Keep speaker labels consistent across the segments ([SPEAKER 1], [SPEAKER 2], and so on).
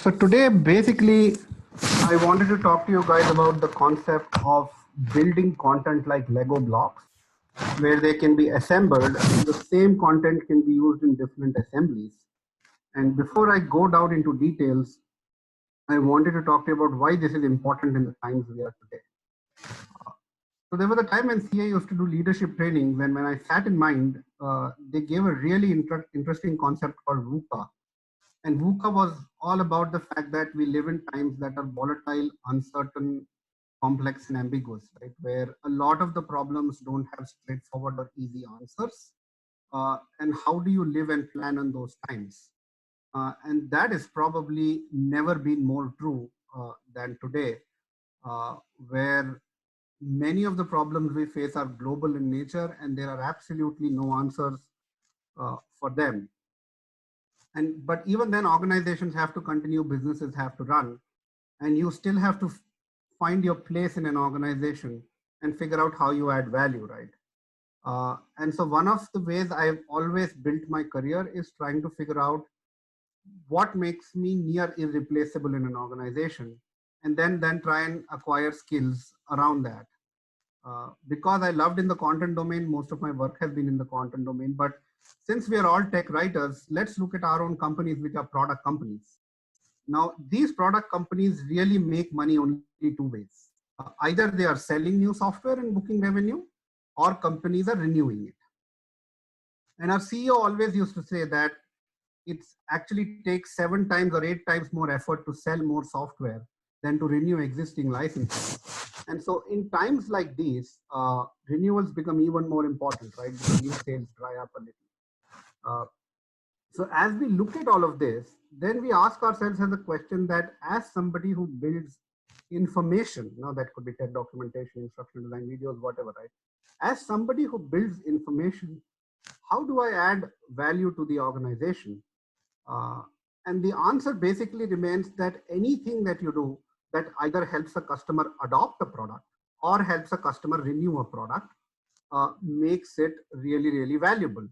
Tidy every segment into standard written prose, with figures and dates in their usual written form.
[SPEAKER 1] So today, basically, I wanted to talk to you guys about the concept of building content like Lego blocks, where they can be assembled and the same content can be used in different assemblies. And before I go down into details, I wanted to talk to you about why this is important in the times we are today. So there was a time when CA used to do leadership training when I sat in mind, they gave a really interesting concept called VUCA. And VUCA was all about the fact that we live in times that are volatile, uncertain, complex, and ambiguous, right? Where a lot of the problems don't have straightforward or easy answers. And how do you live and plan on those times? And that is probably never been more true than today, where many of the problems we face are global in nature and there are absolutely no answers for them. And but even then, organizations have to continue, businesses have to run, and you still have to find your place in an organization and figure out how you add value, right? And so one of the ways I've always built my career is trying to figure out what makes me near irreplaceable in an organization, and then try and acquire skills around that. Because I loved in the content domain, most of my work has been in the content domain. But since we are all tech writers, let's look at our own companies, which are product companies. Now, these product companies really make money only two ways. Either they are selling new software and booking revenue, or companies are renewing it. And our CEO always used to say that it actually takes 7 times or 8 times more effort to sell more software than to renew existing licenses. And so in times like these, renewals become even more important, right? Because new sales dry up a little. Uh, so as we look at all of this, then we ask ourselves as a question that as somebody who builds information, now that could be tech documentation, instructional design, videos, whatever, right? As somebody who builds information, how do I add value to the organization? Uh, and the answer basically remains that anything that you do that either helps a customer adopt a product or helps a customer renew a product makes it really, really valuable.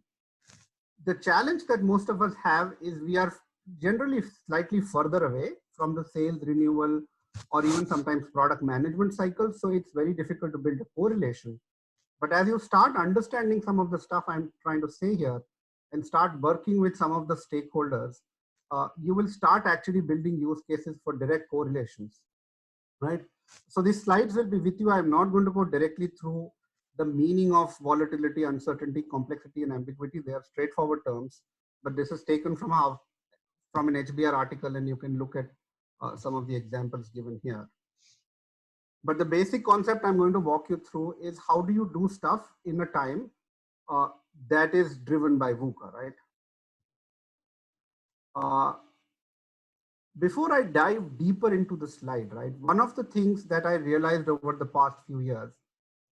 [SPEAKER 1] The challenge that most of us have is we are generally slightly further away from the sales renewal or even sometimes product management cycle. So it's very difficult to build a correlation. But as you start understanding some of the stuff I'm trying to say here and start working with some of the stakeholders, you will start actually building use cases for direct correlations, right? So these slides will be with you. I'm not going to go directly through the meaning of volatility, uncertainty, complexity, and ambiguity. They are straightforward terms, but this is taken from an HBR article, and you can look at some of the examples given here. But the basic concept I'm going to walk you through is how do you do stuff in a time uh, that is driven by VUCA, right? Uh, Before I dive deeper into the slide, right, one of the things that I realized over the past few years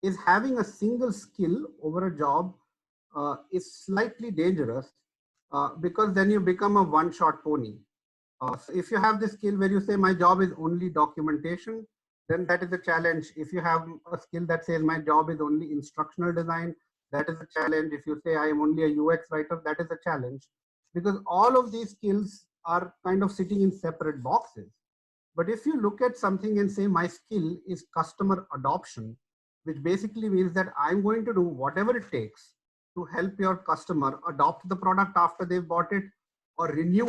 [SPEAKER 1] is having a single skill over a job is slightly dangerous because then you become a one-shot pony. So if you have this skill where you say my job is only documentation, then that is a challenge. If you have a skill that says my job is only instructional design, that is a challenge. If you say I am only a UX writer, that is a challenge, because all of these skills are kind of sitting in separate boxes. But if you look at something and say my skill is customer adoption, which basically means that I'm going to do whatever it takes to help your customer adopt the product after they've bought it or renew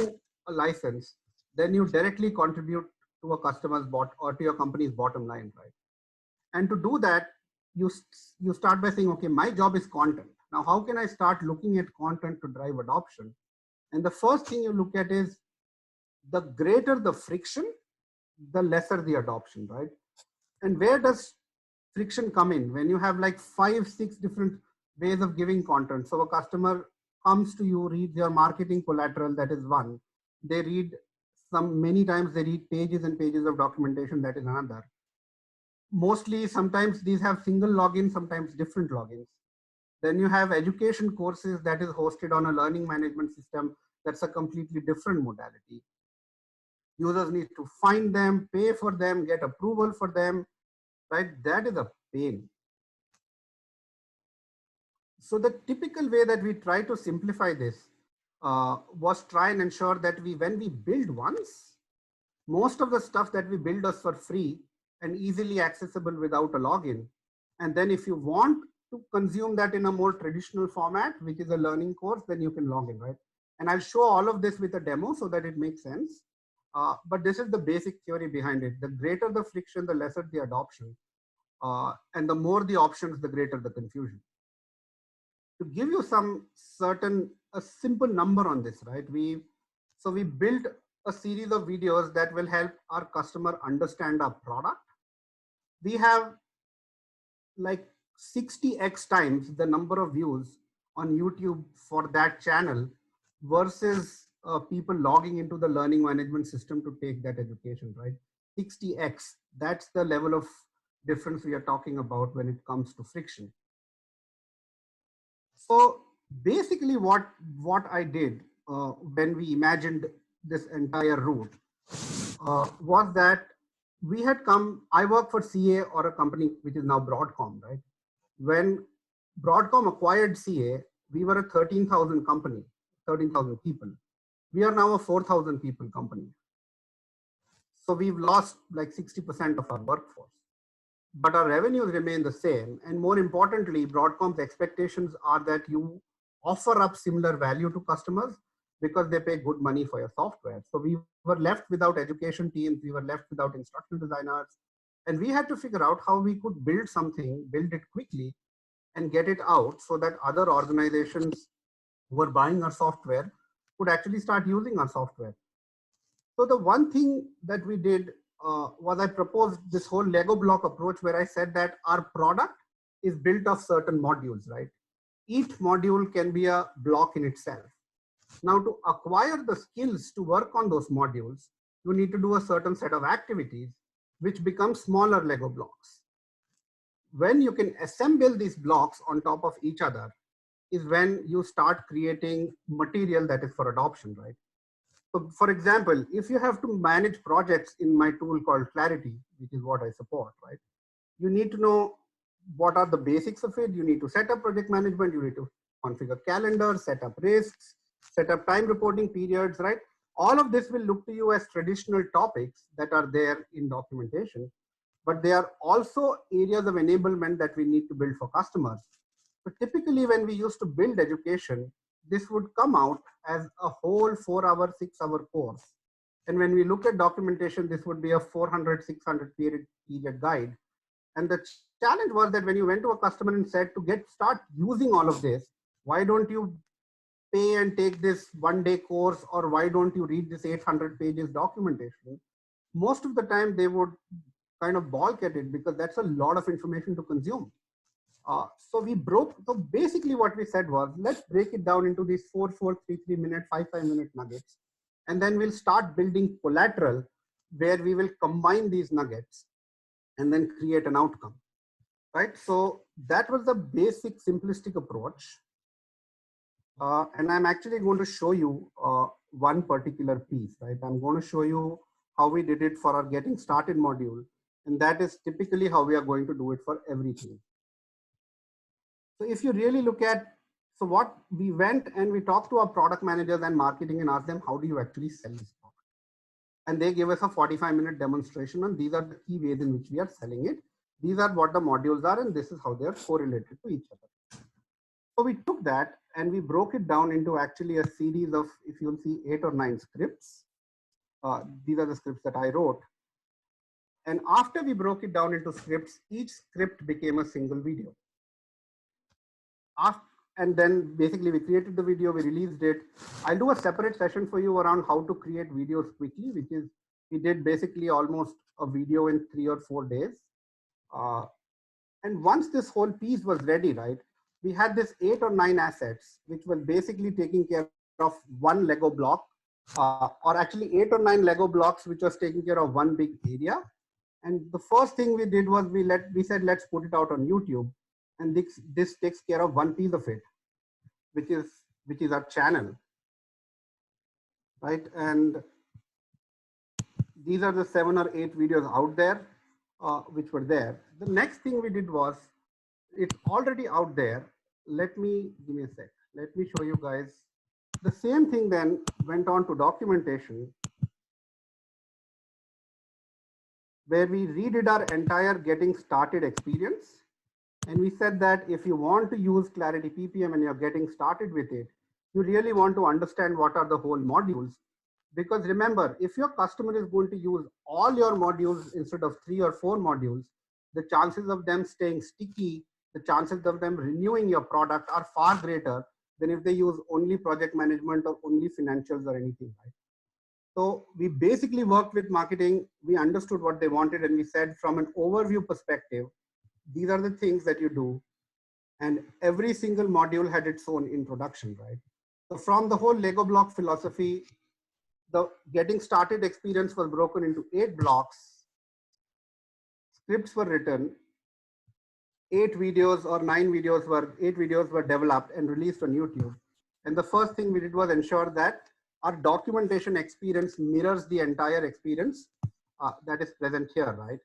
[SPEAKER 1] a license, then you directly contribute to a customer's or to your company's bottom line, right? And to do that, you start by saying, okay, my job is content. Now, how can I start looking at content to drive adoption? And the first thing you look at is the greater the friction, the lesser the adoption, right? And where does friction come in? When you have like 5, 6 different ways of giving content. So a customer comes to you, reads your marketing collateral, that is one. They read many times they read pages and pages of documentation, that is another. Mostly, sometimes these have single logins, sometimes different logins. Then you have education courses that is hosted on a learning management system. That's a completely different modality. Users need to find them, pay for them, get approval for them, right? That is a pain. So the typical way that we try to simplify this was try and ensure that when we build once, Most of the stuff that we build is for free and easily accessible without a login. And then if you want to consume that in a more traditional format, which is a learning course, then you can log in, right? And I'll show all of this with a demo so that it makes sense. But this is the basic theory behind it. The greater the friction, the lesser the adoption. And the more the options, the greater the confusion. To give you some a simple number on this, right? We built a series of videos that will help our customer understand our product. We have like 60x times the number of views on YouTube for that channel versus people logging into the learning management system to take that education, right? 60x, that's the level of difference we are talking about when it comes to friction. So basically what I did when we imagined this entire route was that we had come, I work for CA or a company which is now Broadcom, right? When Broadcom acquired CA, we were a 13,000 company, 13,000 people. We are now a 4,000 people company. So we've lost like 60% of our workforce, but our revenues remain the same. And more importantly, Broadcom's expectations are that you offer up similar value to customers because they pay good money for your software. So we were left without education teams, we were left without instructional designers, and we had to figure out how we could build something, build it quickly, and get it out so that other organizations who were buying our software could actually start using our software. So the one thing that we did was I proposed this whole Lego block approach where I said that our product is built of certain modules, right? Each module can be a block in itself. Now to acquire the skills to work on those modules, you need to do a certain set of activities which become smaller Lego blocks. When you can assemble these blocks on top of each other is when you start creating material that is for adoption, right? So for example, if you have to manage projects in my tool called Clarity, which is what I support, right? You need to know what are the basics of it. You need to set up project management. You need to configure calendar, set up risks, set up time reporting periods, right? All of this will look to you as traditional topics that are there in documentation, but they are also areas of enablement that we need to build for customers. So typically when we used to build education, this would come out as a whole 4-hour, 6-hour course. And when we look at documentation, this would be a 400, 600 period guide. And the challenge was that when you went to a customer and said to start using all of this, why don't you pay and take this 1-day course, or why don't you read this 800 pages documentation? Most of the time they would kind of balk at it because that's a lot of information to consume. So basically what we said was, let's break it down into these 4-4-3-3 minute, 5-5 minute nuggets. And then we'll start building collateral where we will combine these nuggets and then create an outcome, right? So that was the basic simplistic approach. And I'm actually going to show you one particular piece, right? I'm going to show you how we did it for our getting started module. And that is typically how we are going to do it for everything. So if you really look at, so what we went and we talked to our product managers and marketing and asked them, how do you actually sell this product? And they gave us a 45-minute demonstration, and these are the key ways in which we are selling it. These are what the modules are, and this is how they are correlated to each other. So we took that and we broke it down into actually a series of, if you'll see, 8 or 9 scripts. These are the scripts that I wrote. And after we broke it down into scripts, each script became a single video. And then basically we created the video, we released it. I'll do a separate session for you around how to create videos quickly, which is, we did basically almost a video in 3 or 4 days. And once this whole piece was ready, right, we had this 8 or 9 assets, which was basically taking care of one Lego block, or actually 8 or 9 Lego blocks, which was taking care of one big area. And the first thing we did was we said, let's put it out on YouTube. And this takes care of one piece of it, which is our channel, right? And these are the 7 or 8 videos out there, which were there. The next thing we did was, it's already out there. Give me a sec. Let me show you guys. The same thing then went on to documentation. where we redid our entire getting started experience. And we said that if you want to use Clarity PPM and you're getting started with it, you really want to understand what are the whole modules. Because remember, if your customer is going to use all your modules instead of 3 or 4 modules, the chances of them staying sticky, the chances of them renewing your product are far greater than if they use only project management or only financials or anything, right? So we basically worked with marketing. We understood what they wanted, and we said from an overview perspective, these are the things that you do. And every single module had its own introduction, right? So from the whole Lego block philosophy, the getting started experience was broken into 8 blocks. Scripts were written, 8 videos or 9 videos were, 8 videos were developed and released on YouTube. And the first thing we did was ensure that our documentation experience mirrors the entire experience that is present here, right?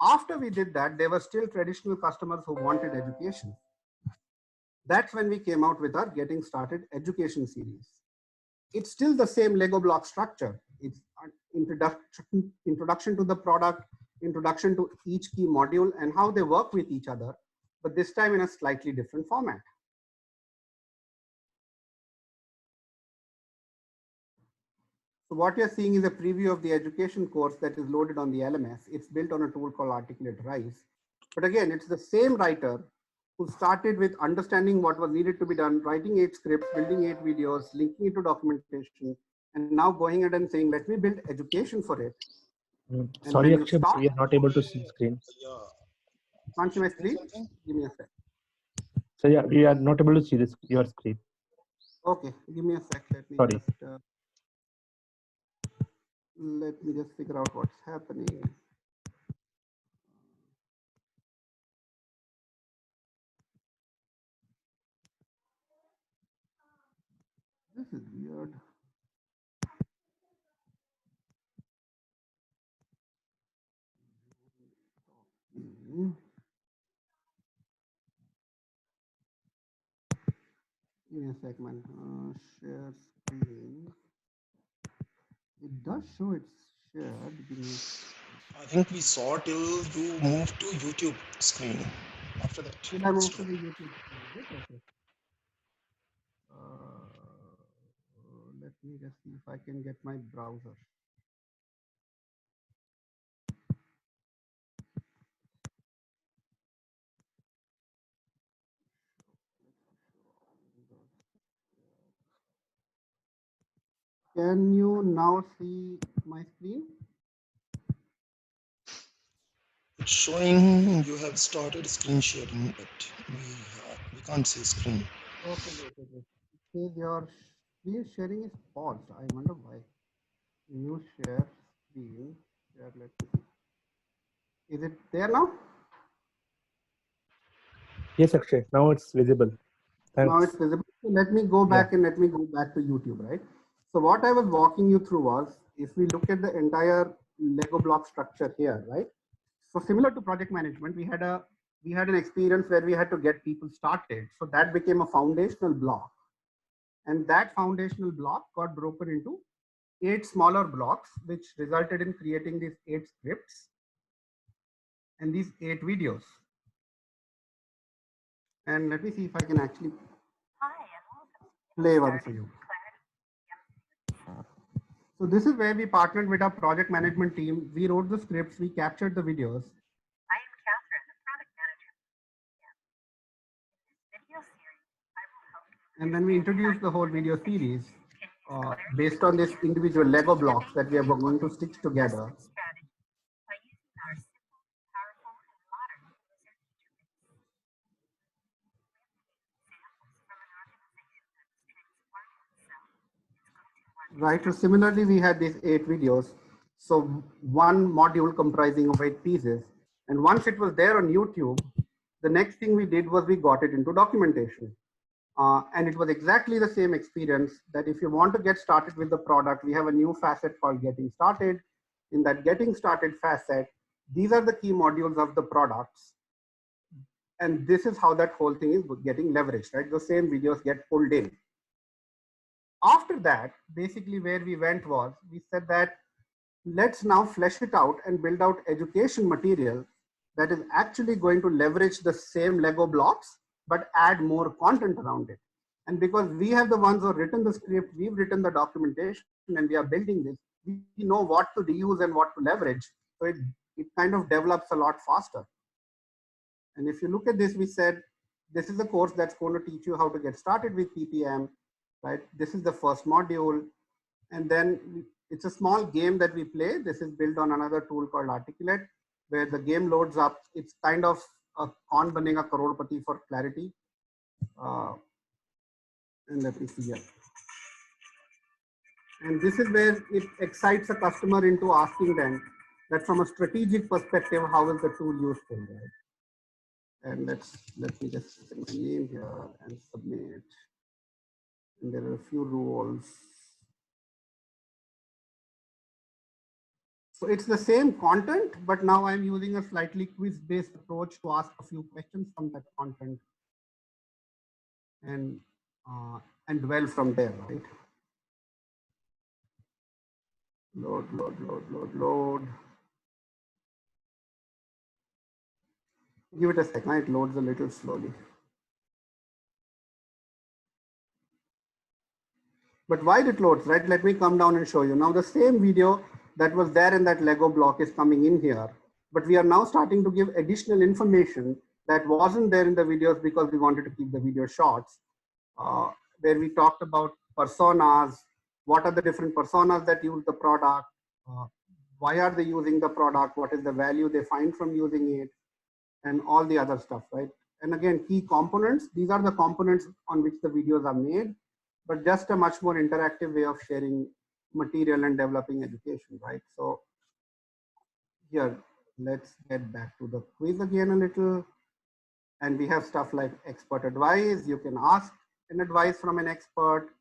[SPEAKER 1] After we did that, there were still traditional customers who wanted education. That's when we came out with our Getting Started Education series. It's still the same Lego block structure. It's an introduction to the product, introduction to each key module and how they work with each other, but this time in a slightly different format. So what you're seeing is a preview of the education course that is loaded on the LMS. It's built on a tool called Articulate Rise. But again, it's the same writer who started with understanding what was needed to be done, writing 8 scripts, building 8 videos, linking it to documentation, and now going ahead and saying, let me build education for it.
[SPEAKER 2] Sorry, Akshay, we are not able to see screen.
[SPEAKER 1] Can't see my screen? Give me a sec.
[SPEAKER 2] So yeah, we are not able to see this your screen.
[SPEAKER 1] Okay, give me a sec. Let me
[SPEAKER 2] Sorry.
[SPEAKER 1] just figure out what's happening. This is weird. Give me a sec, man. Share screen. It does show it's shared.
[SPEAKER 3] I think we saw till you move to YouTube screen. After that,
[SPEAKER 1] Did I move to the YouTube screen? Okay. Let me just see if I can get my browser. Can you now see my screen?
[SPEAKER 3] It's showing you have started screen sharing, but we can't see screen.
[SPEAKER 1] Okay. It says your screen sharing is paused. I wonder why. New share screen. Share, let me see. Is it there now?
[SPEAKER 2] Yes, Akshay. Now it's visible. Thanks.
[SPEAKER 1] Now it's visible. So let me go back and let me go back to YouTube, right? So what I was walking you through was, if we look at the entire Lego block structure here, right? So similar to project management, we had an experience where we had to get people started. So that became a foundational block. And that foundational block got broken into 8 smaller blocks, which resulted in creating these 8 scripts and these 8 videos. And let me see if I can actually play one for you. So this is where we partnered with our project management team. We wrote the scripts, we captured the videos.
[SPEAKER 4] I am Catherine, the product manager. In this video series, I will help you.
[SPEAKER 1] And then we introduced the whole video series based on this individual Lego blocks that we are going to stitch together.
[SPEAKER 4] By using our simple, powerful, and modern user interface. Examples from an organization that is transforming itself.
[SPEAKER 1] Right, so similarly, we had these 8 videos. So one module comprising of 8 pieces. And once it was there on YouTube, the next thing we did was we got it into documentation. And it was exactly the same experience that if you want to get started with the product, we have a new facet called Getting Started. In that Getting Started facet, these are the key modules of the products. And this is how that whole thing is getting leveraged, right? The same videos get pulled in. After that, basically where we went was, we said that let's now flesh it out and build out education material that is actually going to leverage the same Lego blocks, but add more content around it. And because we have the ones who have written the script, we've written the documentation, and we are building this, we know what to reuse and what to leverage. So it kind of develops a lot faster. And if you look at this, we said, this is a course that's going to teach you how to get started with PPM, right? This is the first module. And then it's a small game that we play. This is built on another tool called Articulate, where the game loads up. It's kind of a Kaun Banega Crorepati for clarity. And let me see here. And this is where it excites a customer into asking them that from a strategic perspective, how is the tool useful, right? And let me just set my name here and submit. And there are a few rules. So it's the same content, but now I'm using a slightly quiz-based approach to ask a few questions from that content and dwell from there, right? Load. Give it a second, it loads a little slowly. But while it loads, right, let me come down and show you. Now the same video that was there in that Lego block is coming in here, but we are now starting to give additional information that wasn't there in the videos because we wanted to keep the video shorts, where we talked about personas, what are the different personas that use the product, why are they using the product, what is the value they find from using it, and all the other stuff, right? And again, key components, these are the components on which the videos are made, but just a much more interactive way of sharing material and developing education, right? So here, let's get back to the quiz again a little. And we have stuff like expert advice. You can ask an advice from an expert,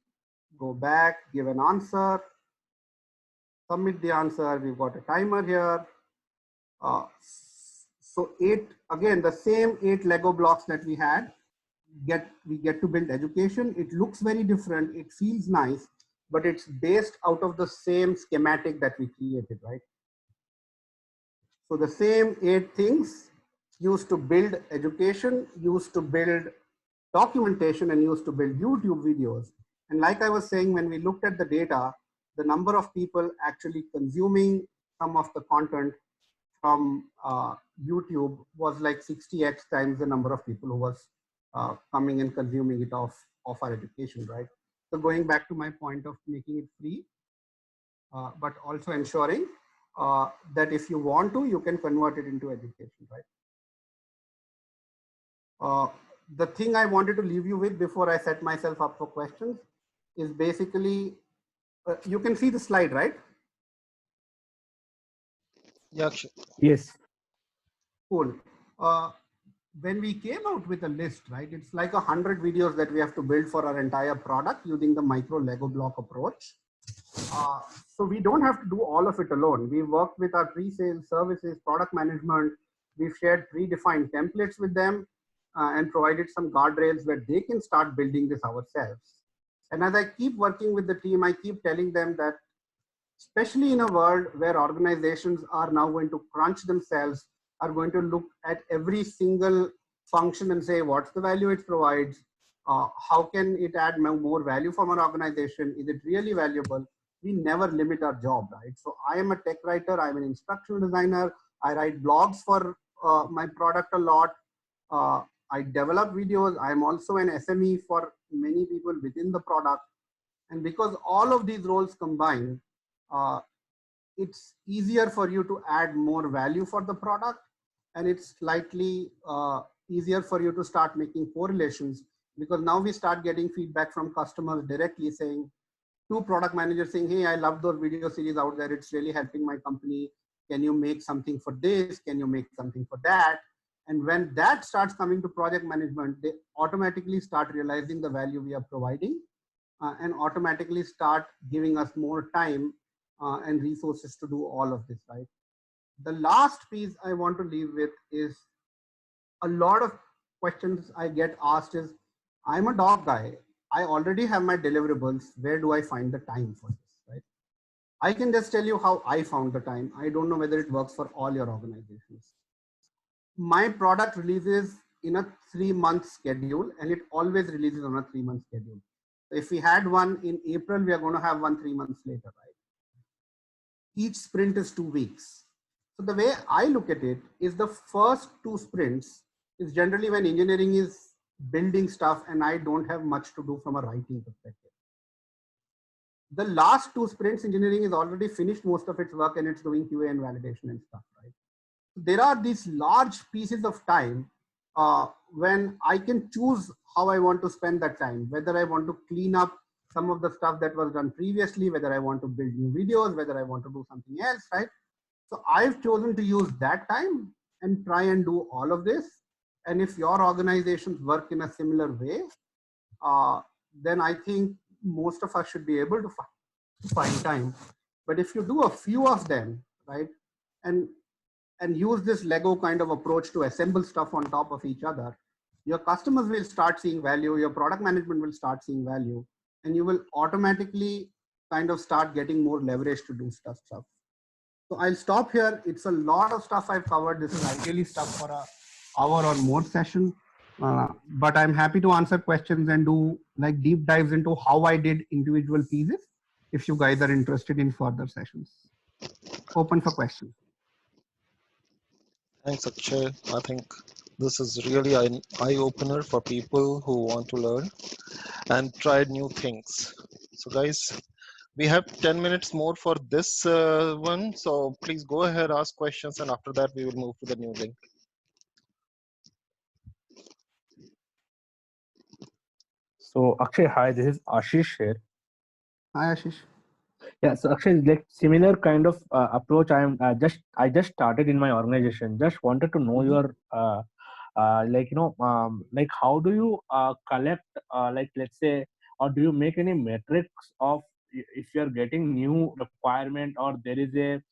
[SPEAKER 1] go back, give an answer, submit the answer. We've got a timer here. So again, the same 8 Lego blocks that we had, we get to build education. It looks very different. It feels nice, but it's based out of the same schematic that we created, right? So the same 8 things used to build education, used to build documentation, and used to build YouTube videos. And like I was saying, when we looked at the data, the number of people actually consuming some of the content from YouTube was like 60x times the number of people who was coming and consuming it of our education, right? So going back to my point of making it free, but also ensuring that if you want to, you can convert it into education, right? The thing I wanted to leave you with before I set myself up for questions is basically, you can see the slide, right?
[SPEAKER 3] Yeah, sure.
[SPEAKER 2] Yes.
[SPEAKER 1] Cool. When we came out with a list, right, it's like 100 videos that we have to build for our entire product using the micro Lego block approach. So we don't have to do all of it alone. We worked with our pre-sales, services, product management. We've shared predefined templates with them and provided some guardrails where they can start building this ourselves. And as I keep working with the team, I keep telling them that, especially in a world where organizations are now going to crunch themselves, are going to look at every single function and say, what's the value it provides? How can it add more value from an organization? Is it really valuable? We never limit our job, right? So I am a tech writer, I'm an instructional designer, I write blogs for my product a lot. I develop videos. I'm also an SME for many people within the product. And because all of these roles combine, it's easier for you to add more value for the product, and it's slightly easier for you to start making correlations, because now we start getting feedback from customers directly saying, to product managers saying, hey, I love those video series out there. It's really helping my company. Can you make something for this? Can you make something for that? And when that starts coming to project management, they automatically start realizing the value we are providing and automatically start giving us more time and resources to do all of this, right? The last piece I want to leave with is a lot of questions I get asked is, I'm a doc guy. I already have my deliverables. Where do I find the time for this, right? I can just tell you how I found the time. I don't know whether it works for all your organizations. My product releases in a 3-month schedule, and it always releases on a 3-month schedule. If we had one in April, we are going to have one 3 months later, right? Each sprint is 2 weeks. So the way I look at it is the first 2 sprints is generally when engineering is building stuff and I don't have much to do from a writing perspective. The last 2 sprints, engineering is already finished most of its work and it's doing QA and validation and stuff, right? There are these large pieces of time when I can choose how I want to spend that time, whether I want to clean up some of the stuff that was done previously, whether I want to build new videos, whether I want to do something else, right? So I've chosen to use that time and try and do all of this. And if your organizations work in a similar way, then I think most of us should be able to find time. But if you do a few of them, right, and use this Lego kind of approach to assemble stuff on top of each other, your customers will start seeing value, your product management will start seeing value, and you will automatically kind of start getting more leverage to do stuff. So I'll stop here. It's a lot of stuff I've covered. This is ideally stuff for an hour or more session. But I'm happy to answer questions and do like deep dives into how I did individual pieces if you guys are interested in further sessions. Open for questions.
[SPEAKER 3] Thanks, Akshay. I think this is really an eye-opener for people who want to learn and try new things. So guys, we have 10 minutes more for this one. So please go ahead, ask questions, and after that, we will move to the new link.
[SPEAKER 2] So Akshay, hi, this is Ashish here.
[SPEAKER 1] Hi, Ashish.
[SPEAKER 2] Yeah, so Akshay, like similar kind of approach. I just started in my organization. Just wanted to know your like like how do you collect like let's say, or do you make any metrics of if you are getting new requirement or there is a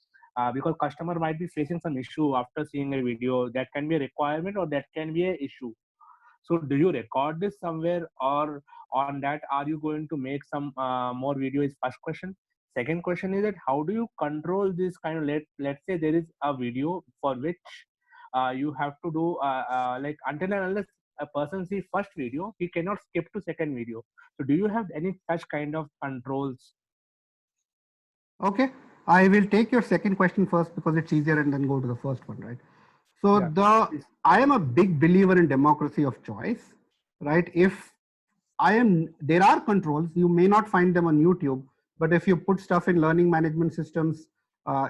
[SPEAKER 2] because customer might be facing some issue after seeing a video that can be a requirement or that can be a issue. So do you record this somewhere, or on that are you going to make some more videos? First question. Second question is that how do you control this kind of let's say there is a video for which you have to do like until and unless a person sees first video, he cannot skip to second video. So do you have any such kind of controls?
[SPEAKER 1] Okay, I will take your second question first because it's easier and then go to the first one, right? So
[SPEAKER 2] Yeah.
[SPEAKER 1] I am a big believer in democracy of choice, right? There are controls, you may not find them on YouTube, but if you put stuff in learning management systems,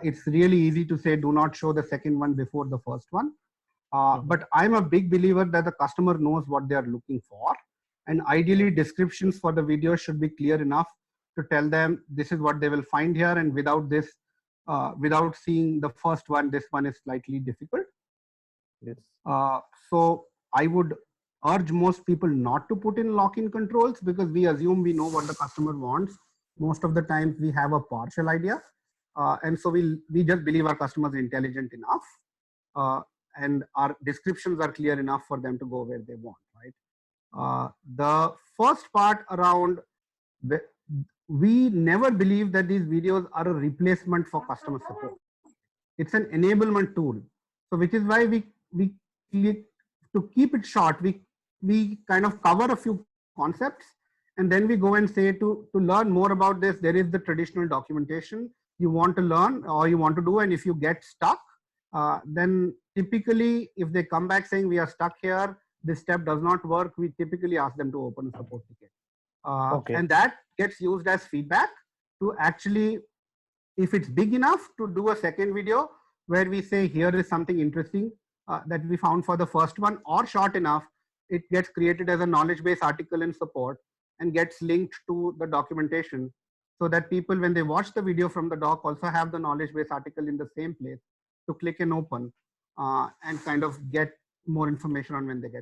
[SPEAKER 1] it's really easy to say, do not show the second one before the first one. But I'm a big believer that the customer knows what they are looking for. And ideally descriptions for the video should be clear enough to tell them this is what they will find here. And without this, without seeing the first one, this one is slightly difficult.
[SPEAKER 2] Yes.
[SPEAKER 1] So I would urge most people not to put in lock-in controls because we assume we know what the customer wants. Most of the times we have a partial idea. And so we just believe our customers are intelligent enough and our descriptions are clear enough for them to go where they want, right? The first part around, we never believe that these videos are a replacement for customer support. It's an enablement tool. So which is why we to keep it short, we kind of cover a few concepts and then we go and say to learn more about this, there is the traditional documentation you want to learn or you want to do. And if you get stuck, then typically if they come back saying we are stuck here, this step does not work, we typically ask them to open a support ticket.
[SPEAKER 2] Okay.
[SPEAKER 1] And that gets used as feedback to actually, if it's big enough, to do a second video where we say here is something interesting that we found for the first one, or short enough, it gets created as a knowledge base article in support and gets linked to the documentation so that people, when they watch the video from the doc, also have the knowledge base article in the same place to click and open and kind of get more information on when they get